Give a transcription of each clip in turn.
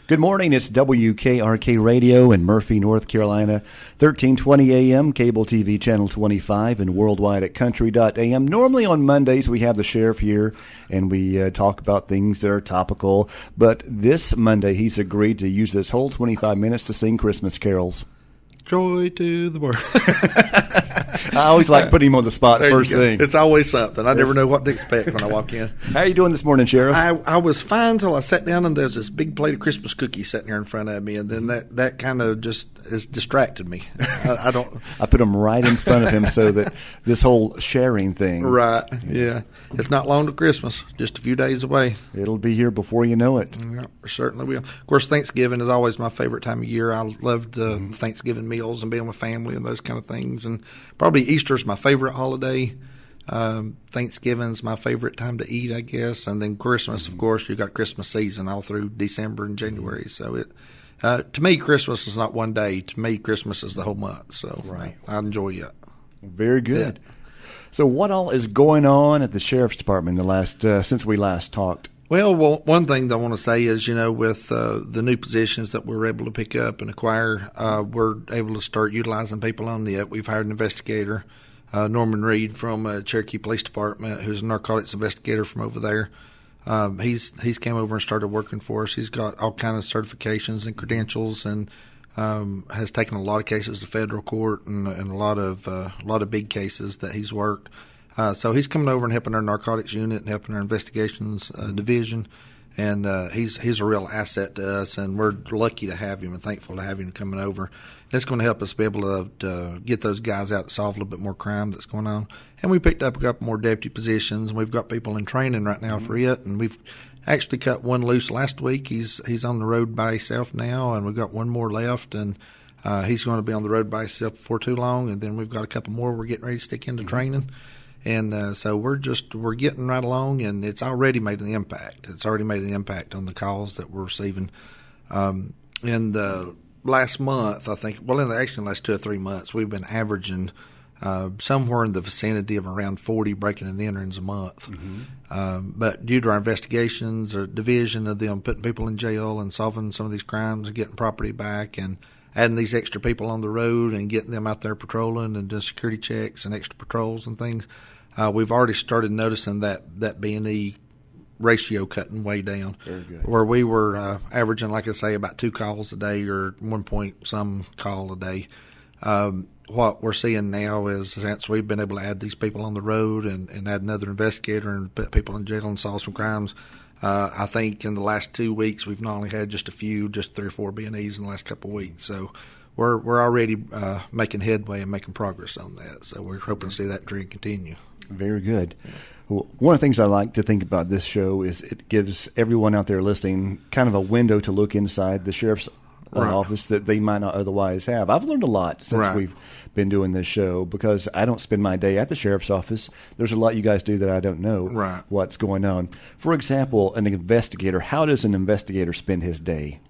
Good morning. It's WKRK Radio in Murphy, North Carolina, 1320 AM, cable TV channel 25, and worldwide at country.am. Normally on Mondays we have the sheriff here, and we talk about things that are topical. But this Monday he's agreed to use this whole 25 minutes to sing Christmas carols. Joy to the world. I always like putting him on the spot first thing. It's always something. I never know what to expect when I walk in. How are you doing this morning, Sheriff? I was fine until I sat down and there's this big plate of Christmas cookies sitting here in front of me, and then that kind of just has distracted me. I don't. I put them right in front of him so that this whole sharing thing. Right. Yeah. It's not long to Christmas. Just a few days away. It'll be here before you know it. Yeah, certainly will. Of course, Thanksgiving is always my favorite time of year. I loved Thanksgiving meals and being with family and those kind of things. And probably Easter's my favorite holiday. Thanksgiving's my favorite time to eat, I guess. And then Christmas, of course, you got Christmas season all through December and January. So to me, Christmas is not one day. To me, Christmas is the whole month. So right. I enjoy it. Very good. Yeah. So what all is going on at the Sheriff's Department since we last talked? Well, one thing that I want to say is, with the new positions that we're able to pick up and acquire, we're able to start utilizing people on it. We've hired an investigator, Norman Reed from Cherokee Police Department, who's a narcotics investigator from over there. He's came over and started working for us. He's got all kinds of certifications and credentials, and has taken a lot of cases to federal court and a lot of big cases that he's worked. So he's coming over and helping our narcotics unit and helping our investigations division, and he's a real asset to us, and we're lucky to have him and thankful to have him coming over. And it's going to help us be able to get those guys out to solve a little bit more crime that's going on. And we picked up a couple more deputy positions, and we've got people in training right now for it, and we've actually cut one loose last week. He's on the road by himself now, and we've got one more left, and he's going to be on the road by himself before too long, and then we've got a couple more we're getting ready to stick into training. And so we're getting right along, and it's already made an impact. It's already made an impact on the calls that we're receiving. In the last month, I think, in the last 2 or 3 months, we've been averaging somewhere in the vicinity of around 40 breaking and enterings a month. Mm-hmm. But due to our investigations, our division of them putting people in jail and solving some of these crimes and getting property back and adding these extra people on the road and getting them out there patrolling and doing security checks and extra patrols and things, we've already started noticing that B&E ratio cutting way down. Very good. Where we were averaging, like I say, about 2 calls a day or 1 point some call a day. What we're seeing now is, since we've been able to add these people on the road and add another investigator and put people in jail and solve some crimes, I think in the last 2 weeks we've not only had just 3 or 4 B&Es in the last couple of weeks. So we're already making headway and making progress on that. So we're hoping to see that trend continue. Very good. Well, one of the things I like to think about this show is it gives everyone out there listening kind of a window to look inside the sheriff's office that they might not otherwise have. I've learned a lot since we've been doing this show, because I don't spend my day at the sheriff's office. There's a lot you guys do that I don't know what's going on. For example, an investigator, how does an investigator spend his day?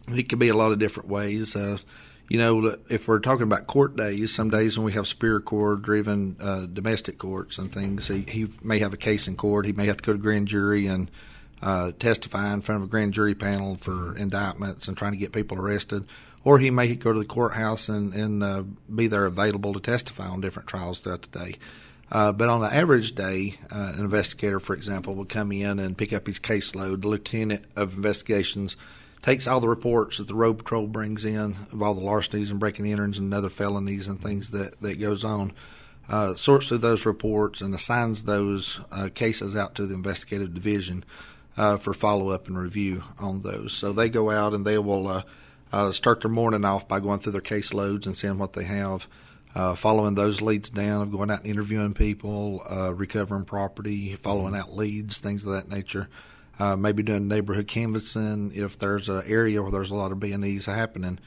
It could be a lot of different ways. If we're talking about court days, some days when we have superior court or even domestic courts and things, he may have a case in court. He may have to go to grand jury and testify in front of a grand jury panel for indictments and trying to get people arrested. Or he may go to the courthouse and be there available to testify on different trials throughout the day. But on an average day, an investigator, for example, would come in and pick up his caseload. The lieutenant of investigations takes all the reports that the road patrol brings in of all the larcenies and breaking and enterings and other felonies and things that goes on, sorts through those reports and assigns those cases out to the investigative division for follow-up and review on those. So they go out and they will start their morning off by going through their caseloads and seeing what they have, following those leads down of going out and interviewing people, recovering property, following out leads, things of that nature. Maybe doing neighborhood canvassing if there's an area where there's a lot of B&Es happening.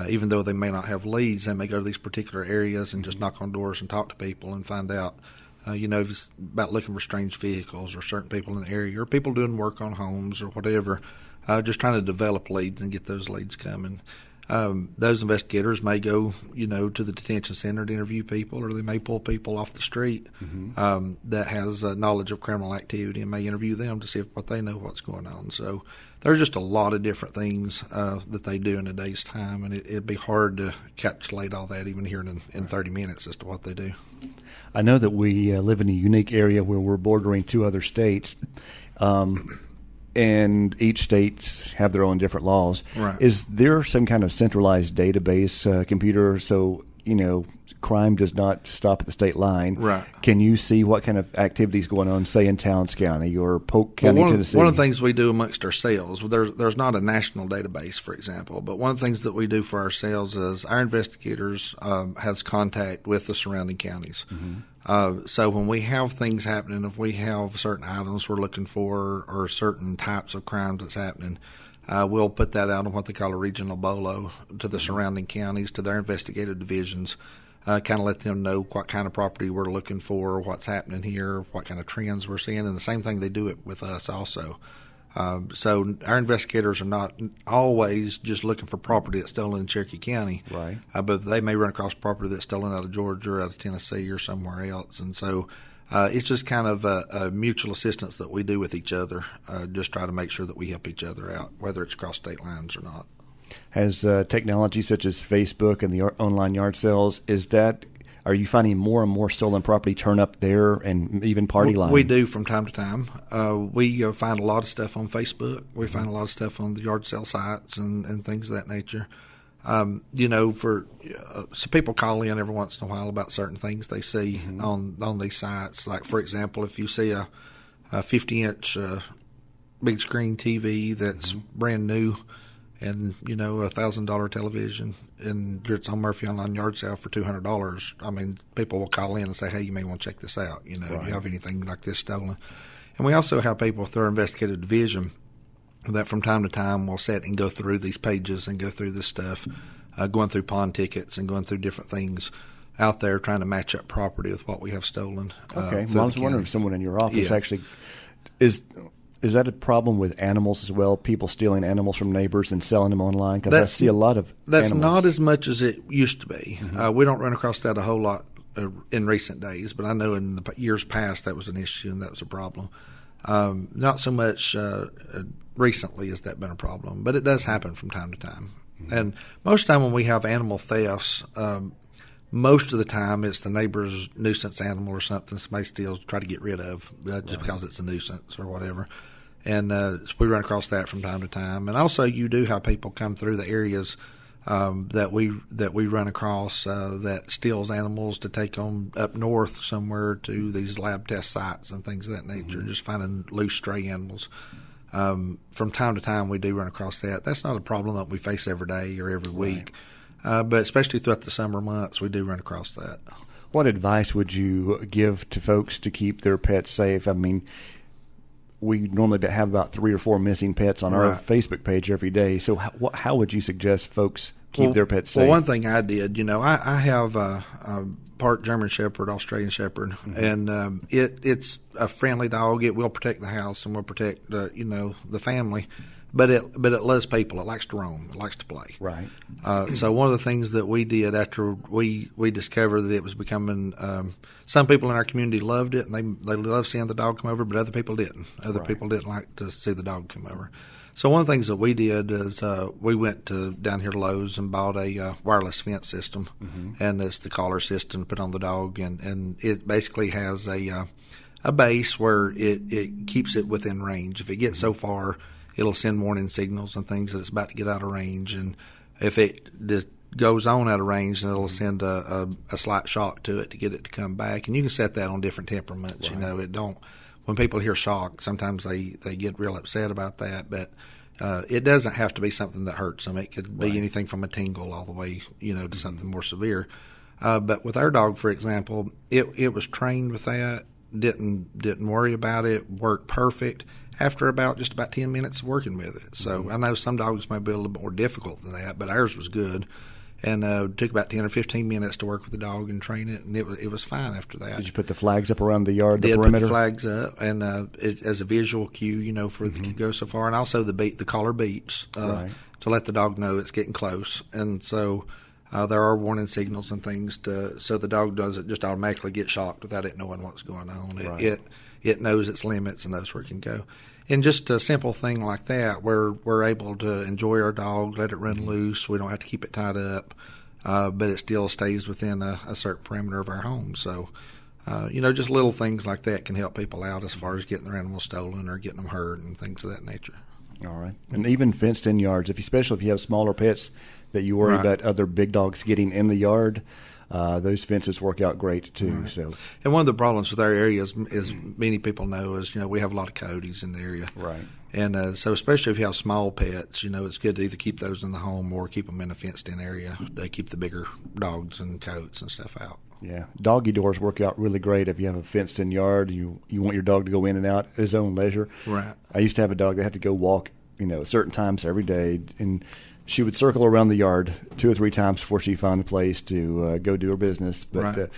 Even though they may not have leads, they may go to these particular areas and just knock on doors and talk to people and find out, if it's about looking for strange vehicles or certain people in the area or people doing work on homes or whatever, just trying to develop leads and get those leads coming. those investigators may go, to the detention center to interview people, or they may pull people off the street that has knowledge of criminal activity and may interview them to see what they know what's going on. So there's just a lot of different things that they do in a day's time, and it'd be hard to encapsulate all that even here in 30 minutes as to what they do. I know that we live in a unique area where we're bordering 2 other states. And each states have their own different laws. Right. Is there some kind of centralized database computer so, crime does not stop at the state line? Right. Can you see what kind of activities going on, say, in Towns County or Polk County, Tennessee? One of the things we do amongst ourselves, there's not a national database, for example, but one of the things that we do for ourselves is our investigators has contact with the surrounding counties. So when we have things happening, if we have certain items we're looking for or certain types of crimes that's happening, we'll put that out on what they call a regional BOLO to the surrounding counties, to their investigative divisions, kind of let them know what kind of property we're looking for, what's happening here, what kind of trends we're seeing, and the same thing they do it with us also. So our investigators are not always just looking for property that's stolen in Cherokee County, right? But they may run across property that's stolen out of Georgia or out of Tennessee or somewhere else. And so it's just kind of a mutual assistance that we do with each other, just try to make sure that we help each other out, whether it's across state lines or not. Has technology such as Facebook and the online yard sales, are you finding more and more stolen property turn up there and even party line? We do from time to time. We find a lot of stuff on Facebook. We find a lot of stuff on the yard sale sites and things of that nature. So people call in every once in a while about certain things they see on these sites. Like, for example, if you see a 50-inch big screen TV that's brand new, and $1,000 television, and it's on Murphy Online Yard Sale for $200. I mean, people will call in and say, "Hey, you may want to check this out. Do you have anything like this stolen?" And we also have people through our investigative division that from time to time will sit and go through these pages and go through this stuff, going through pawn tickets and going through different things out there, trying to match up property with what we have stolen. Okay. Well, I was wondering if someone in your office actually is that a problem with animals as well? People stealing animals from neighbors and selling them online? Because I see a lot of That's animals. Not as much as it used to be. We don't run across that a whole lot in recent days, but I know in the years past that was an issue and that was a problem. Not so much recently has that been a problem, but it does happen from time to time. And most of the time when we have animal thefts, most of the time it's the neighbor's nuisance animal or something somebody steals to try to get rid of just because it's a nuisance or whatever. And we run across that from time to time. And also you do have people come through the areas that we run across that steals animals to take them up north somewhere to these lab test sites and things of that nature, just finding loose stray animals. From time to time we do run across that. That's not a problem that we face every day or every week. But especially throughout the summer months, we do run across that. What advice would you give to folks to keep their pets safe? I mean, we normally have about 3 or 4 missing pets on our Facebook page every day. So how would you suggest folks keep their pets safe? Well, one thing I did, I have a part German Shepherd, Australian Shepherd, and it's a friendly dog. It will protect the house and will protect the family. But it loves people. It likes to roam. It likes to play. Right. So one of the things that we did after we discovered that it was becoming, some people in our community loved it and they loved seeing the dog come over, but other people didn't. Other people didn't like to see the dog come over. So one of the things that we did is we went down here to Lowe's and bought a wireless fence system, and it's the collar system to put on the dog, and it basically has a base where it keeps it within range. If it gets so far, it'll send warning signals and things that it's about to get out of range. And if it goes on out of range, then it'll send a slight shock to it to get it to come back. And you can set that on different temperaments. Right. When people hear shock, sometimes they get real upset about that. But it doesn't have to be something that hurts them. It could be anything from a tingle all the way, to something more severe. But with our dog, for example, it was trained with that. Didn't worry about it. Worked perfect after about 10 minutes of working with it. So I know some dogs may be a little bit more difficult than that, but ours was good. and took about 10 or 15 minutes to work with the dog and train it, and it was fine after that. Did you put the flags up around the yard, the Did perimeter? put the flags up, and as a visual cue, for the go so far, and also the collar beeps to let the dog know it's getting close, and so. There are warning signals and things so the dog doesn't just automatically get shocked without it knowing what's going on. It knows its limits and knows where it can go. And just a simple thing like that, we're able to enjoy our dog, let it run loose. We don't have to keep it tied up, but it still stays within a certain perimeter of our home. So, just little things like that can help people out as far as getting their animals stolen or getting them hurt and things of that nature. All right. And even fenced-in yards, especially if you have smaller pets that you worry about other big dogs getting in the yard, those fences work out great too. Right. So, and one of the problems with our area is many people know is we have a lot of coyotes in the area, right? And so especially if you have small pets, it's good to either keep those in the home or keep them in a fenced-in area to keep the bigger dogs and coyotes and stuff out. Yeah, doggy doors work out really great if you have a fenced-in yard. You want your dog to go in and out at his own leisure. Right. I used to have a dog that had to go walk, certain times every day, and she would circle around the yard 2 or 3 times before she found a place to go do her business. But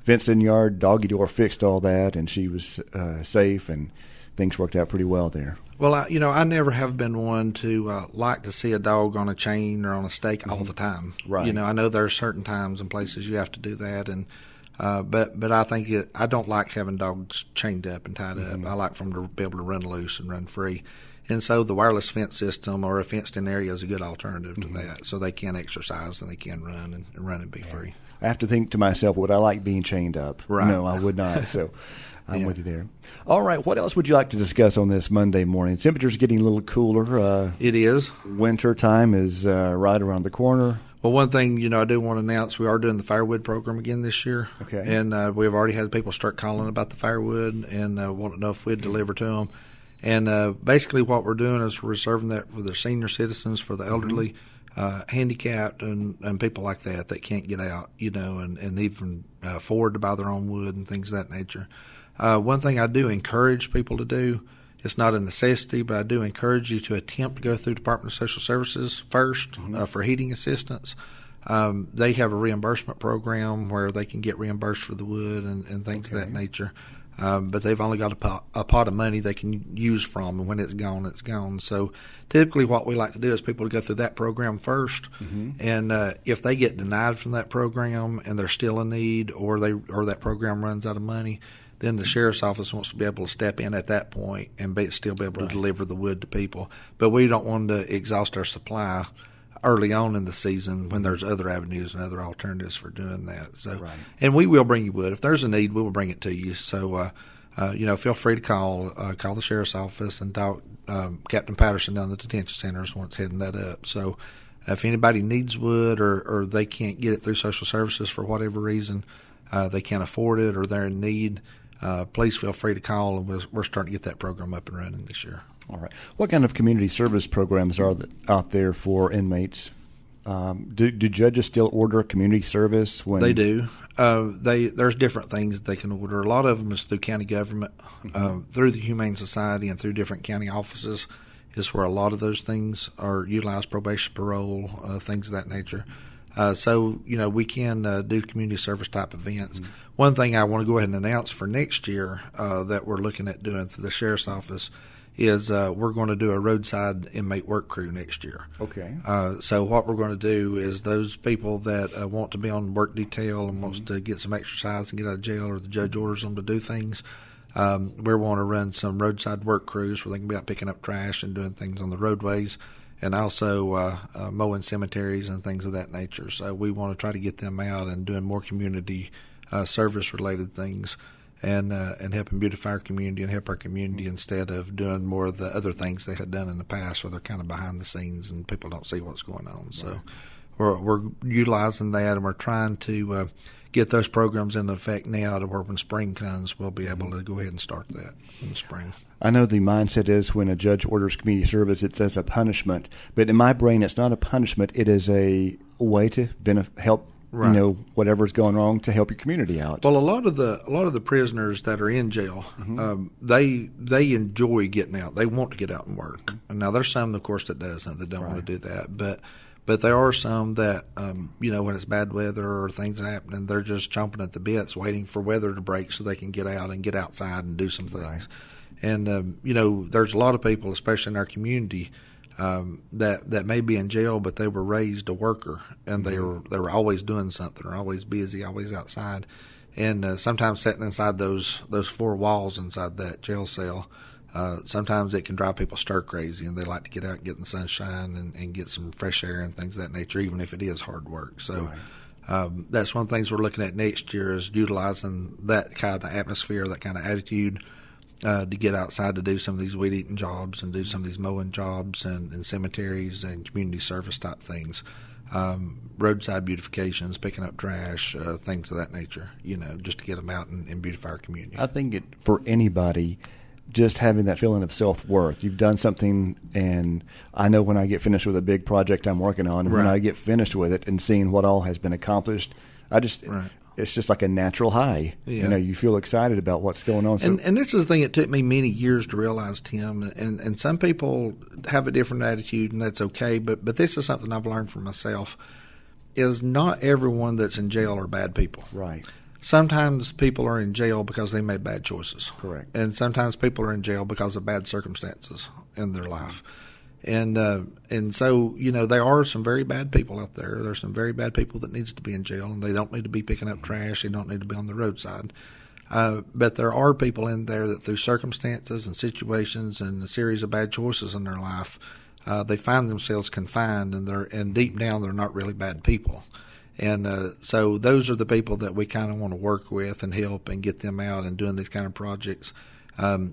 fenced-in yard, doggy door fixed all that, and she was safe, and things worked out pretty well there. Well, I never have been one to like to see a dog on a chain or on a stake all the time. Right. I know there are certain times and places you have to do that, and but I think I don't like having dogs chained up and tied up. I like for them to be able to run loose and run free. And so the wireless fence system or a fenced-in area is a good alternative to that, so they can exercise and they can run and be free. I have to think to myself, would I like being chained up? Right. No, I would not. So I'm with you there. All right, what else would you like to discuss on this Monday morning? Temperature's getting a little cooler. It is. Winter time is right around the corner. Well, one thing, I do want to announce, we are doing the firewood program again this year. Okay. And we've already had people start calling about the firewood and want to know if we'd deliver to them. And basically what we're doing is we're reserving that for the senior citizens, for the elderly, handicapped, and people like that can't get out, and even afford to buy their own wood and things of that nature. One thing I do encourage people to do, it's not a necessity, but I do encourage you to attempt to go through Department of Social Services first for heating assistance. They have a reimbursement program where they can get reimbursed for the wood and things of that nature. But they've only got a pot of money they can use from, and when it's gone, it's gone. So typically what we like to do is people to go through that program first, and if they get denied from that program and they're still in need, or that program runs out of money, then the sheriff's office wants to be able to step in at that point and still be able to deliver the wood to people. But we don't want to exhaust our supply early on in the season when there's other avenues and other alternatives for doing that. So, and we will bring you wood. If there's a need, we will bring it to you. So, feel free to call the sheriff's office and talk. Captain Patterson down at the detention center is once heading that up. So, if anybody needs wood or they can't get it through social services for whatever reason, they can't afford it or they're in need, please feel free to call, and we're starting to get that program up and running this year. All right. What kind of community service programs are out there for inmates? Do judges still order community service? When they do? There's different things that they can order. A lot of them is through county government, through the Humane Society, and through different county offices is where a lot of those things are utilized, probation, parole, things of that nature. So, we can do community service type events. One thing I want to go ahead and announce for next year that we're looking at doing through the sheriff's office is we're going to do a roadside inmate work crew next year. Okay. So what we're going to do is those people that want to be on work detail and wants to get some exercise and get out of jail, or the judge orders them to do things, we want to run some roadside work crews where they can be out picking up trash and doing things on the roadways, and also mowing cemeteries and things of that nature. So we want to try to get them out and doing more community service-related things, and helping beautify our community and help our community instead of doing more of the other things they had done in the past where they're kind of behind the scenes and people don't see what's going on. So we're utilizing that, and we're trying to get those programs into effect now to where when spring comes, we'll be able to go ahead and start that in the spring. I know the mindset is when a judge orders community service, it's as a punishment. But in my brain, it's not a punishment. It is a way to help. Right. Whatever's going wrong to help your community out. Well, a lot of the prisoners that are in jail, they enjoy getting out. They want to get out and work. And now there's some, of course, that don't want to do that. But But there are some that, when it's bad weather or things happening, they're just chomping at the bits, waiting for weather to break so they can get out and get outside and do some things. Right. And there's a lot of people, especially in our community, that may be in jail, but they were raised a worker, and they were always doing something, or always busy, always outside. And sometimes sitting inside those four walls inside that jail cell, sometimes it can drive people stir crazy, and they like to get out and get in the sunshine and get some fresh air and things of that nature, even if it is hard work. So that's one of the things we're looking at next year, is utilizing that kind of atmosphere, that kind of attitude, to get outside to do some of these weed-eating jobs and do some of these mowing jobs and cemeteries and community service type things. Roadside beautifications, picking up trash, things of that nature, just to get them out and beautify our community. I think for anybody, just having that feeling of self-worth. You've done something, and I know when I get finished with a big project I'm working on, and when I get finished with it and seeing what all has been accomplished, it's just like a natural high. Yeah. You feel excited about what's going on. So, and this is the thing, it took me many years to realize, Tim, and some people have a different attitude, and that's okay, but this is something I've learned from myself, is not everyone that's in jail are bad people. Right. Sometimes people are in jail because they made bad choices. Correct. And sometimes people are in jail because of bad circumstances in their life. And so, there are some very bad people out there. There's some very bad people that needs to be in jail, and they don't need to be picking up trash. They don't need to be on the roadside. But there are people in there that, through circumstances and situations and a series of bad choices in their life, they find themselves confined, and deep down they're not really bad people. And so those are the people that we kind of want to work with and help and get them out and doing these kind of projects,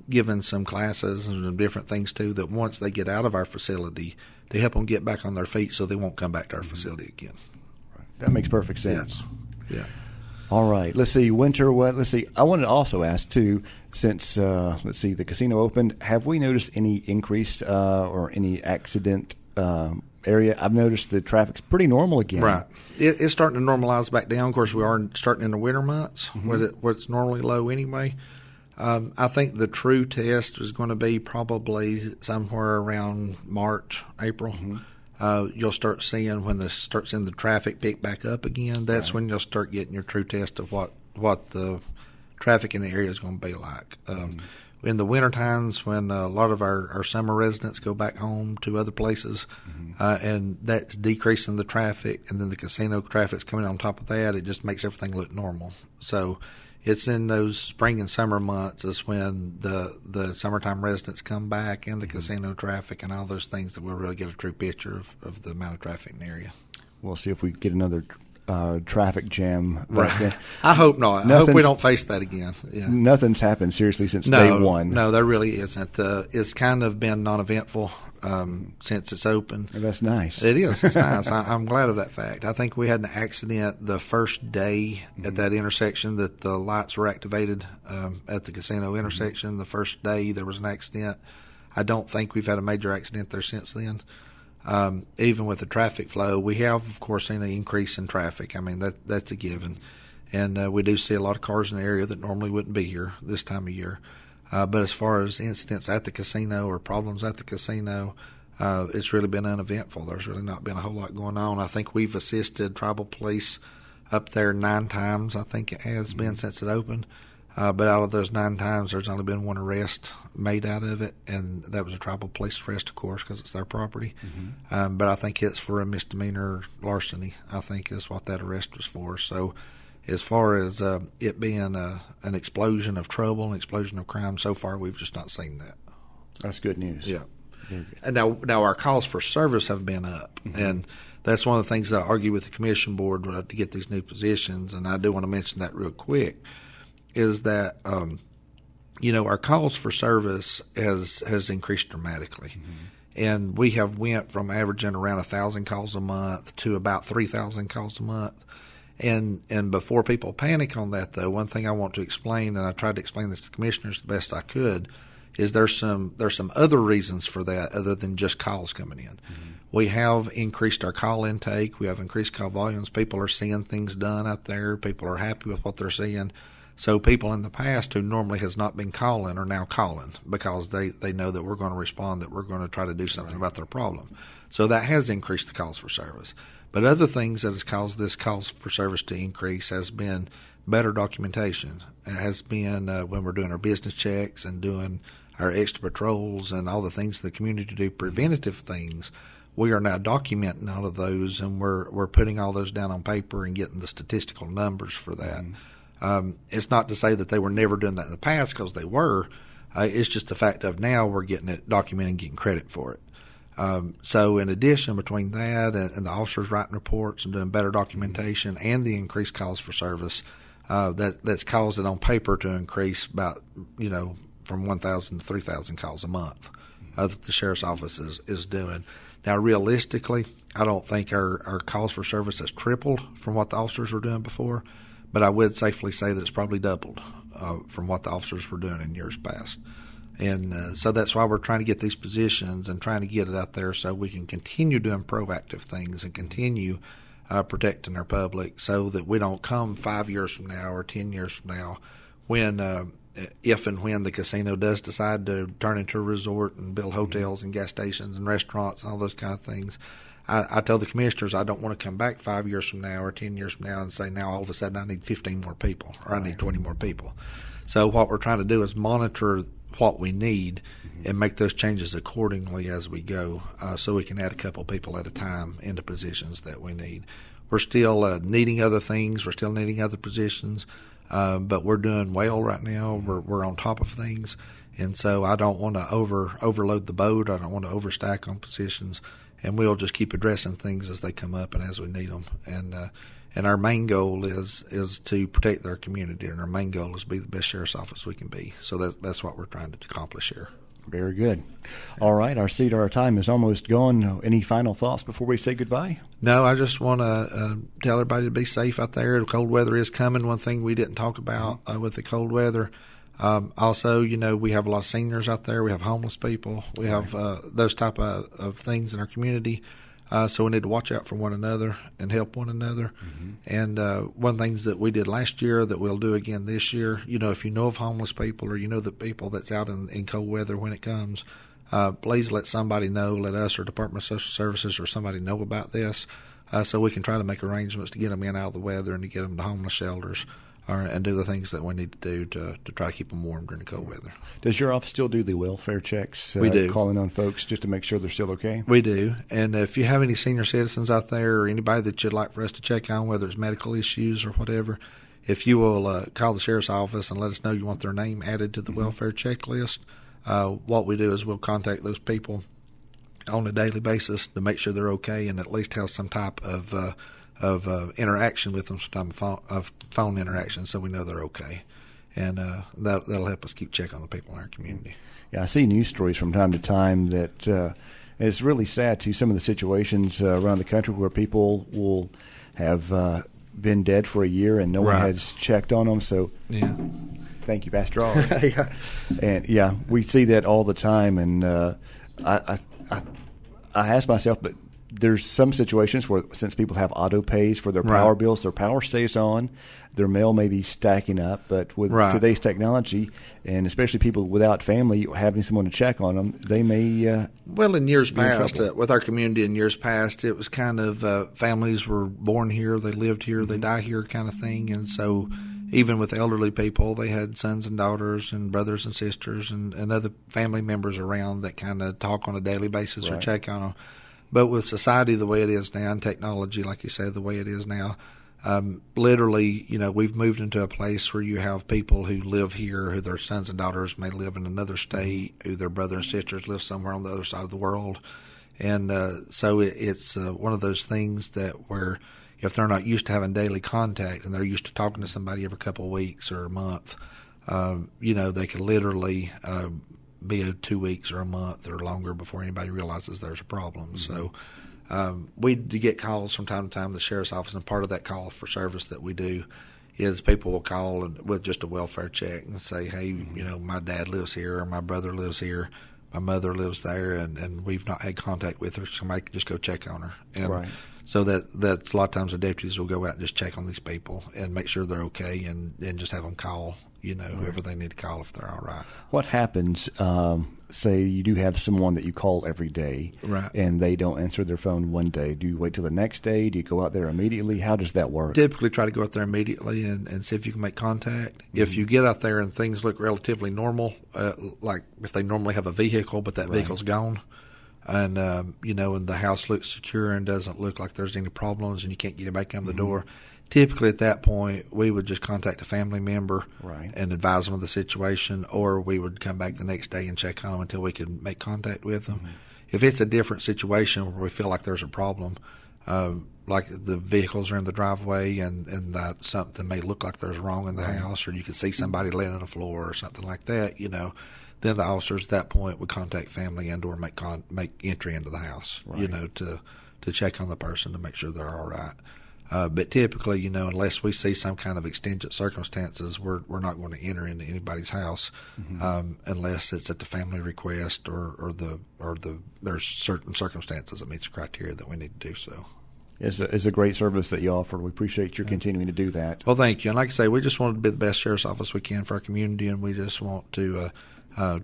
giving some classes and some different things too, that once they get out of our facility, to help them get back on their feet so they won't come back to our facility again. Right. That makes perfect sense. Yeah. All right. Let's see. Winter. What? Let's see. I wanted to also ask too, since the casino opened, have we noticed any increased or any accident area? I've noticed the traffic's pretty normal again. Right. It's starting to normalize back down. Of course, we are starting in the winter months, where it's normally low anyway. I think the true test is going to be probably somewhere around March, April. You'll start seeing when the traffic pick back up again. That's when you'll start getting your true test of what the traffic in the area is going to be like. In the winter times, when a lot of our summer residents go back home to other places, and that's decreasing the traffic, and then the casino traffic's coming on top of that, it just makes everything look normal. So it's in those spring and summer months is when the summertime residents come back, and the casino traffic and all those things, that we'll really get a true picture of the amount of traffic in the area. We'll see if we get another traffic jam. Right. I hope not. I hope we don't face that again. Yeah. Nothing's happened seriously since day one. No, there really isn't. It's kind of been non-eventful since it's open. Well, that's nice. It is. It's nice. I'm glad of that fact. I think we had an accident the first day at that intersection that the lights were activated at the casino intersection. The first day there was an accident. I don't think we've had a major accident there since then. Even with the traffic flow, we have, of course, seen an increase in traffic. I mean, that's a given. And we do see a lot of cars in the area that normally wouldn't be here this time of year. But as far as incidents at the casino or problems at the casino, it's really been uneventful. There's really not been a whole lot going on. I think we've assisted tribal police up there 9 times, I think it has been since it opened. But out of those 9 times, there's only been 1 arrest made out of it, and that was a tribal police arrest, of course, because it's their property. But I think it's for a misdemeanor larceny, I think is what that arrest was for. So as far as it being an explosion of trouble, an explosion of crime, so far we've just not seen that. That's good news. Yeah. And now our calls for service have been up, and that's one of the things that I argue with the commission board to get these new positions, and I do want to mention that real quick, is that our calls for service has increased dramatically, and we have went from averaging around 1,000 calls a month to about 3,000 calls a month. And before people panic on that, though, one thing I want to explain, and I tried to explain this to the commissioners the best I could, is there's some other reasons for that other than just calls coming in. We have increased our call intake. We have increased call volumes. People are seeing things done out there. People are happy with what they're seeing. So people in the past who normally has not been calling are now calling because they know that we're going to respond, that we're going to try to do something about their problem. So that has increased the calls for service. But other things that has caused this calls for service to increase has been better documentation. It has been when we're doing our business checks and doing our extra patrols and all the things the community do, preventative things. We are now documenting all of those, and we're putting all those down on paper and getting the statistical numbers for that. It's not to say that they were never doing that in the past, because they were. It's just the fact of now we're getting it documented and getting credit for it. So in addition, between that and the officers writing reports and doing better documentation and the increased calls for service, that's caused it on paper to increase about, from 1,000 to 3,000 calls a month that the sheriff's office is doing. Now, realistically, I don't think our calls for service has tripled from what the officers were doing before, but I would safely say that it's probably doubled from what the officers were doing in years past. And so that's why we're trying to get these positions and trying to get it out there so we can continue doing proactive things and continue protecting our public, so that we don't come 5 years from now or 10 years from now when if and when the casino does decide to turn into a resort and build hotels and gas stations and restaurants and all those kind of things. I tell the commissioners I don't want to come back 5 years from now or 10 years from now and say, now all of a sudden I need 15 more people or I need 20 more people. So what we're trying to do is monitor what we need and make those changes accordingly as we go, so we can add a couple people at a time into positions that we need. We're still needing other things. We're still needing other positions, but we're doing well right now. We're on top of things, and so I don't want to overload the boat. I don't want to overstack on positions, and we'll just keep addressing things as they come up and as we need them. And our main goal is to protect our community, and our main goal is to be the best sheriff's office we can be. So that's what we're trying to accomplish here. Very good. All right, our seat of our time is almost gone. Any final thoughts before we say goodbye? No, I just want to tell everybody to be safe out there. The cold weather is coming. One thing we didn't talk about with the cold weather. Also, we have a lot of seniors out there. We have homeless people. We have those type of things in our community. So we need to watch out for one another and help one another. Mm-hmm. And one of the things that we did last year that we'll do again this year, if you know of homeless people or the people that's out in cold weather when it comes, please let somebody know, let us or Department of Social Services or somebody know about this, so we can try to make arrangements to get them in out of the weather and to get them to homeless shelters. And do the things that we need to do to try to keep them warm during the cold weather. Does your office still do the welfare checks? We do. Calling on folks just to make sure they're still okay? We do. And if you have any senior citizens out there or anybody that you'd like for us to check on, whether it's medical issues or whatever, if you will call the sheriff's office and let us know you want their name added to the welfare checklist, what we do is we'll contact those people on a daily basis to make sure they're okay and at least have some type of interaction with them, some type of phone interaction, so we know they're okay. And that'll help us keep check on the people in our community. Yeah, I see news stories from time to time that it's really sad, too, some of the situations around the country where people will have been dead for a year and no one has checked on them. So yeah. Thank you, Pastor Ollie. Yeah. And, we see that all the time. And I ask myself, but there's some situations where, since people have auto pays for their power bills, their power stays on, their mail may be stacking up. But with today's technology, and especially people without family, having someone to check on them, they may well, in years past, with our community in years past, it was kind of families were born here, they lived here, they die here kind of thing. And so even with elderly people, they had sons and daughters and brothers and sisters and other family members around that kind of talk on a daily basis or check on them. But with society the way it is now and technology, like you say, the way it is now, literally, we've moved into a place where you have people who live here, who their sons and daughters may live in another state, who their brothers and sisters live somewhere on the other side of the world. And so it's one of those things that where if they're not used to having daily contact and they're used to talking to somebody every couple of weeks or a month, they could literally be 2 weeks or a month or longer before anybody realizes there's a problem. Mm-hmm. So we do get calls from time to time, the sheriff's office, and part of that call for service that we do is people will call with just a welfare check and say, hey, my dad lives here or my brother lives here. my mother lives there, and we've not had contact with her. Somebody can just go check on her. And right. So that's a lot of times the deputies will go out and just check on these people and make sure they're okay, and just have them call, whoever they need to call if they're all right. What happens, say you do have someone that you call every day, right, and they don't answer their phone one day. Do you wait till the next day? Do you go out there immediately? How does that work? Typically try to go out there immediately and see if you can make contact. Mm-hmm. If you get out there and things look relatively normal, like if they normally have a vehicle but that vehicle's gone, and and the house looks secure and doesn't look like there's any problems and you can't get it back out the door, typically at that point we would just contact a family member and advise them of the situation, or we would come back the next day and check on them until we could make contact with them. If it's a different situation where we feel like there's a problem, like the vehicles are in the driveway and that something may look like there's wrong in the house, or you can see somebody laying on the floor or something like that, then the officers at that point would contact family and or make entry into the house, to check on the person to make sure they're all right. But typically, unless we see some kind of exigent circumstances, we're not going to enter into anybody's house unless it's at the family request or there's certain circumstances that meets the criteria that we need to do so. It's a great service that you offer. We appreciate your continuing to do that. Well, thank you. And like I say, we just want to be the best sheriff's office we can for our community, and we just want to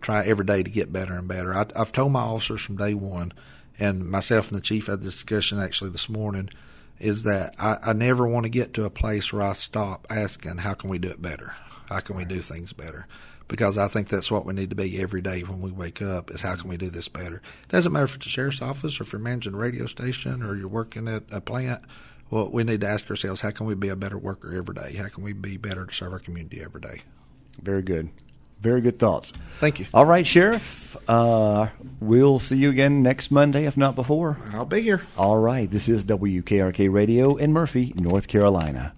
try every day to get better and better. I've told my officers from day one, and myself and the chief had this discussion actually this morning, is that I never want to get to a place where I stop asking, how can we do it better? How can we do things better? Because I think that's what we need to be every day when we wake up, is how can we do this better? It doesn't matter if it's a sheriff's office or if you're managing a radio station or you're working at a plant. Well, we need to ask ourselves, how can we be a better worker every day? How can we be better to serve our community every day? Very good. Very good thoughts. Thank you. All right, Sheriff. We'll see you again next Monday, if not before. I'll be here. All right. This is WKRK Radio in Murphy, North Carolina.